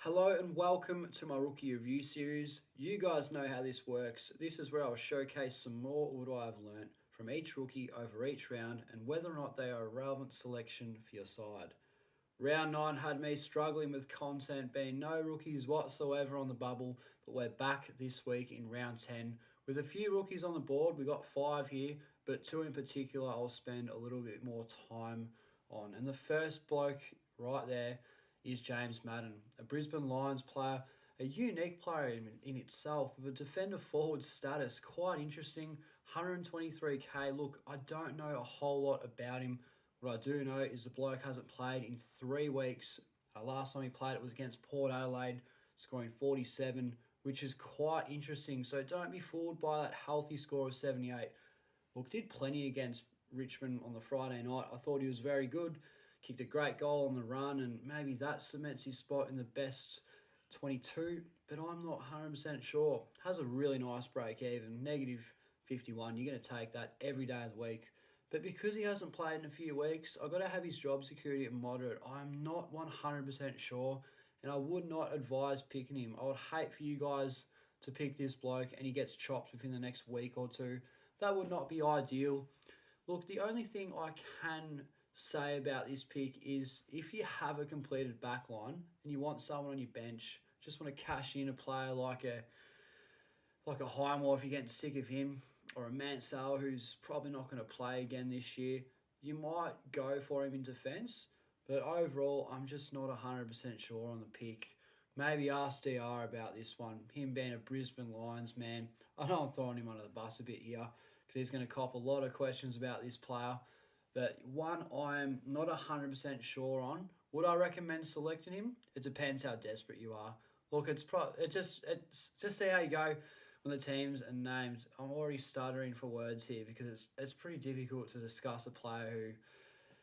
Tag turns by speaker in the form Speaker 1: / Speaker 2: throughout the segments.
Speaker 1: Hello and welcome to my rookie review series. You guys know how this works. This is where I'll showcase some more of what I've learnt from each rookie over each round and whether or not they are a relevant selection for your side. Round 9 had me struggling with content, being no rookies whatsoever on the bubble, but we're back this week in round 10 with a few rookies on the board. We got 5 here, but 2 in particular I'll spend a little bit more time on. And the first bloke right there is James Madden, a Brisbane Lions player, a unique player in itself, with a defender forward status, quite interesting, 123k. Look, I don't know a whole lot about him. What I do know is the bloke hasn't played in 3 weeks. Last time he played it was against Port Adelaide, scoring 47, which is quite interesting. So don't be fooled by that healthy score of 78. Look, did plenty against Richmond on the Friday night. I thought he was very good. Kicked a great goal on the run, and maybe that cements his spot in the best 22, but I'm not 100% sure. Has a really nice break even, negative 51. You're going to take that every day of the week. But because he hasn't played in a few weeks, I've got to have his job security at moderate. I'm not 100% sure, and I would not advise picking him. I would hate for you guys to pick this bloke and he gets chopped within the next week or two. That would not be ideal. Look, the only thing I can say about this pick is if you have a completed backline and you want someone on your bench, just want to cash in a player like a Highmore if you're getting sick of him, or a Mansell who's probably not going to play again this year, you might go for him in defence. But overall, I'm just not 100% sure on the pick. Maybe ask DR about this one. Him being a Brisbane Lions man. I know I'm throwing him under the bus a bit here because he's going to cop a lot of questions about this player. But one I'm not 100% sure on. Would I recommend selecting him? It depends how desperate you are. Look, it's just see how you go when the teams are named. I'm already stuttering for words here because it's pretty difficult to discuss a player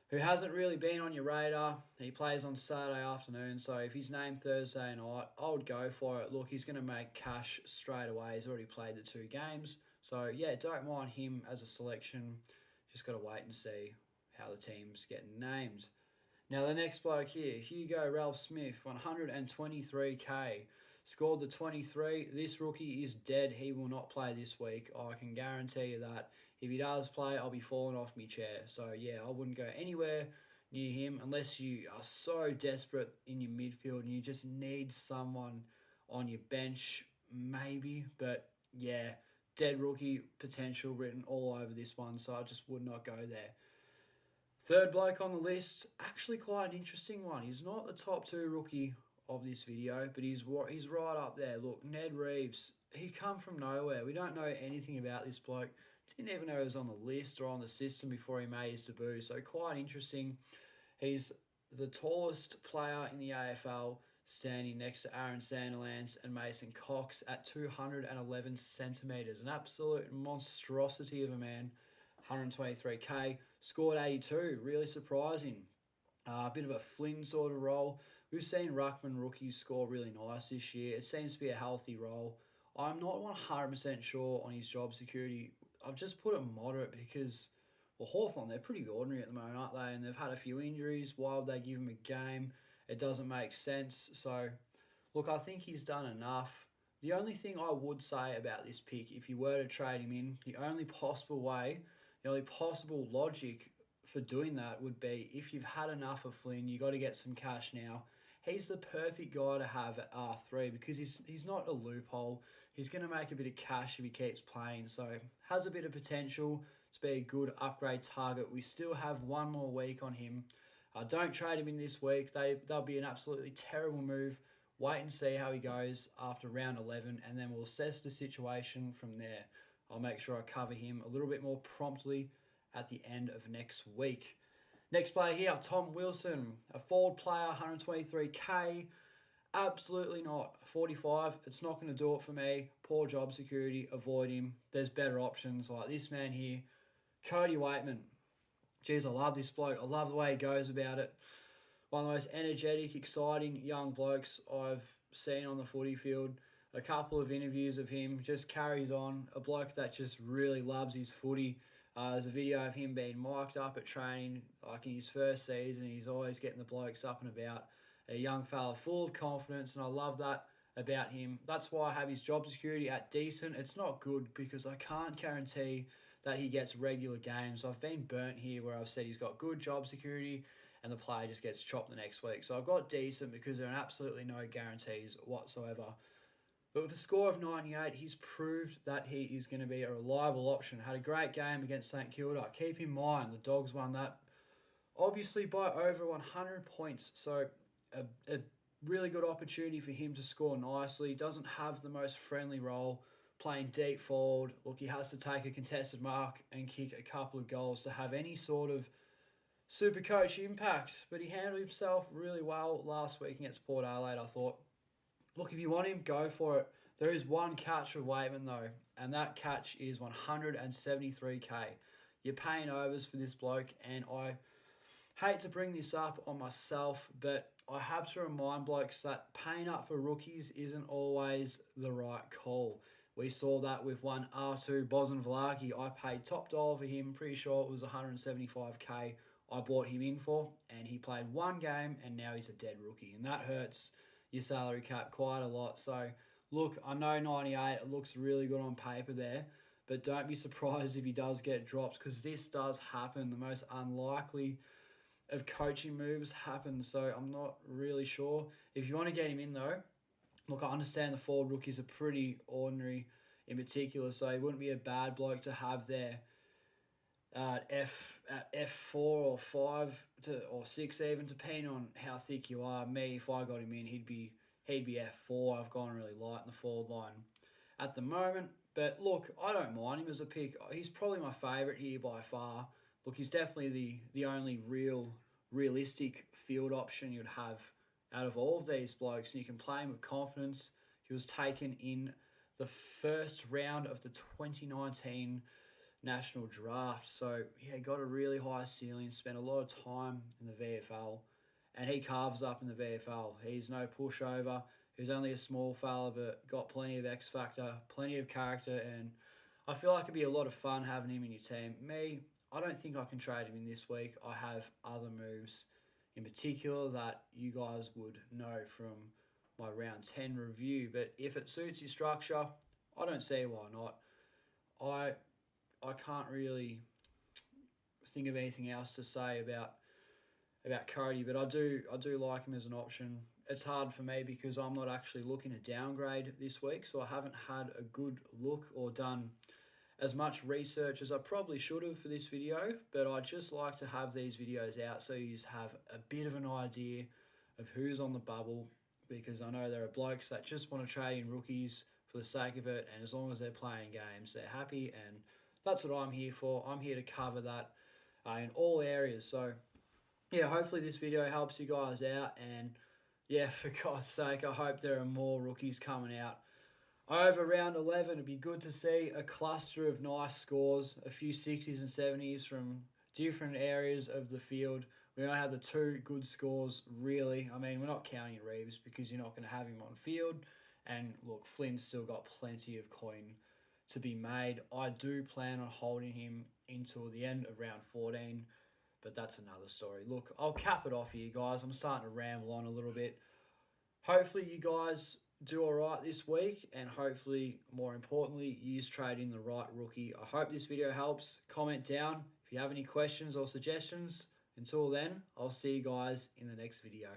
Speaker 1: who hasn't really been on your radar. He plays on Saturday afternoon, so if he's named Thursday night, I would go for it. Look, he's going to make cash straight away. He's already played the 2 games. So, yeah, don't mind him as a selection. Just got to wait and see how the teams get named. Now, the next bloke here, Hugo Ralph Smith, 123k. Scored the 23. This rookie is dead. He will not play this week. I can guarantee you that. If he does play, I'll be falling off my chair. So, yeah, I wouldn't go anywhere near him unless you are so desperate in your midfield and you just need someone on your bench, maybe. But, yeah, dead rookie potential written all over this one, so I just would not go there. Third bloke on the list, actually quite an interesting one. He's not the top 2 rookie of this video, but he's right up there. Look, Ned Reeves, he come from nowhere. We don't know anything about this bloke. Didn't even know he was on the list or on the system before he made his debut, so quite interesting. He's the tallest player in the AFL, standing next to Aaron Sandilands and Mason Cox at 211 centimetres. An absolute monstrosity of a man. 123k, scored 82, really surprising. A bit of a Flynn sort of role. We've seen ruckman rookies score really nice this year. It seems to be a healthy role. I'm not 100% sure on his job security. I've just put it moderate because, well, Hawthorn, they're pretty ordinary at the moment, aren't they? And they've had a few injuries. Why would they give him a game? It doesn't make sense. So, look, I think he's done enough. The only thing I would say about this pick, if you were to trade him in, the only possible logic for doing that would be if you've had enough of Flynn, you got to get some cash now. He's the perfect guy to have at R3 because he's not a loophole. He's going to make a bit of cash if he keeps playing. So has a bit of potential to be a good upgrade target. We still have 1 more week on him. Don't trade him in this week. They'll be an absolutely terrible move. Wait and see how he goes after round 11, and then we'll assess the situation from there. I'll make sure I cover him a little bit more promptly at the end of next week. Next player here, Tom Wilson, a forward player, 123k. Absolutely not. 45, it's not going to do it for me. Poor job security, avoid him. There's better options like this man here, Cody Whiteman. Jeez, I love this bloke. I love the way he goes about it. One of the most energetic, exciting young blokes I've seen on the footy field. A couple of interviews of him, just carries on. A bloke that just really loves his footy. There's a video of him being mic'd up at training, like in his first season. He's always getting the blokes up and about. a young fella full of confidence, and I love that about him. That's why I have his job security at decent. It's not good because I can't guarantee that he gets regular games. I've been burnt here where I've said he's got good job security and the player just gets chopped the next week. So I've got decent because there are absolutely no guarantees whatsoever. But with a score of 98, he's proved that he is going to be a reliable option. Had a great game against St Kilda. Keep in mind, the Dogs won that obviously by over 100 points. So a really good opportunity for him to score nicely. Doesn't have the most friendly role, playing deep forward. Look, he has to take a contested mark and kick a couple of goals to have any sort of Supercoach impact. But he handled himself really well last week against Port Adelaide, I thought. Look, if you want him, go for it. There is one catch with Whiteman, though, and that catch is 173k. You're paying overs for this bloke, and I hate to bring this up on myself, but I have to remind blokes that paying up for rookies isn't always the right call. We saw that with one R2 Bosan Vlaki. I paid top dollar for him. Pretty sure it was 175k I bought him in for, and he played one game, and now he's a dead rookie, and that hurts your salary cap quite a lot. So, look, I know 98, it looks really good on paper there, but don't be surprised if he does get dropped because this does happen. The most unlikely of coaching moves happen, so I'm not really sure. If you want to get him in, though, look, I understand the forward rookies are pretty ordinary in particular, so he wouldn't be a bad bloke to have there at F4 or 5 or 6 even, depending on how thick you are. Me, if I got him in, he'd be F4. I've gone really light in the forward line at the moment. But look, I don't mind him as a pick. He's probably my favourite here by far. Look, he's definitely the only realistic field option you'd have out of all of these blokes, and you can play him with confidence. He was taken in the first round of the 2019 national draft, so yeah, got a really high ceiling, spent a lot of time in the VFL, and he carves up in the VFL. He's no pushover. He's only a small fella, but got plenty of X factor, plenty of character, and I feel like it'd be a lot of fun having him in your team. Me, I don't think I can trade him in this week. I have other moves in particular that you guys would know from my round 10 review, but if it suits your structure, I don't see why not. I can't really think of anything else to say about Cody, but I do like him as an option. It's hard for me because I'm not actually looking to downgrade this week, so I haven't had a good look or done as much research as I probably should have for this video, but I just like to have these videos out so you have a bit of an idea of who's on the bubble, because I know there are blokes that just want to trade in rookies for the sake of it, and as long as they're playing games, they're happy, and that's what I'm here for. I'm here to cover that in all areas. So, yeah, hopefully this video helps you guys out. And, yeah, for God's sake, I hope there are more rookies coming out over round 11. It'd be good to see a cluster of nice scores, a few 60s and 70s from different areas of the field. We only have the two good scores, really. I mean, we're not counting Reeves because you're not going to have him on field. And, look, Flynn's still got plenty of coin to be made. I do plan on holding him until the end of round 14, but that's another story. Look, I'll cap it off here, guys. I'm starting to ramble on a little bit. Hopefully you guys do all right this week, and hopefully, more importantly, you trade in the right rookie. I hope this video helps. Comment down if you have any questions or suggestions. Until then, I'll see you guys in the next video.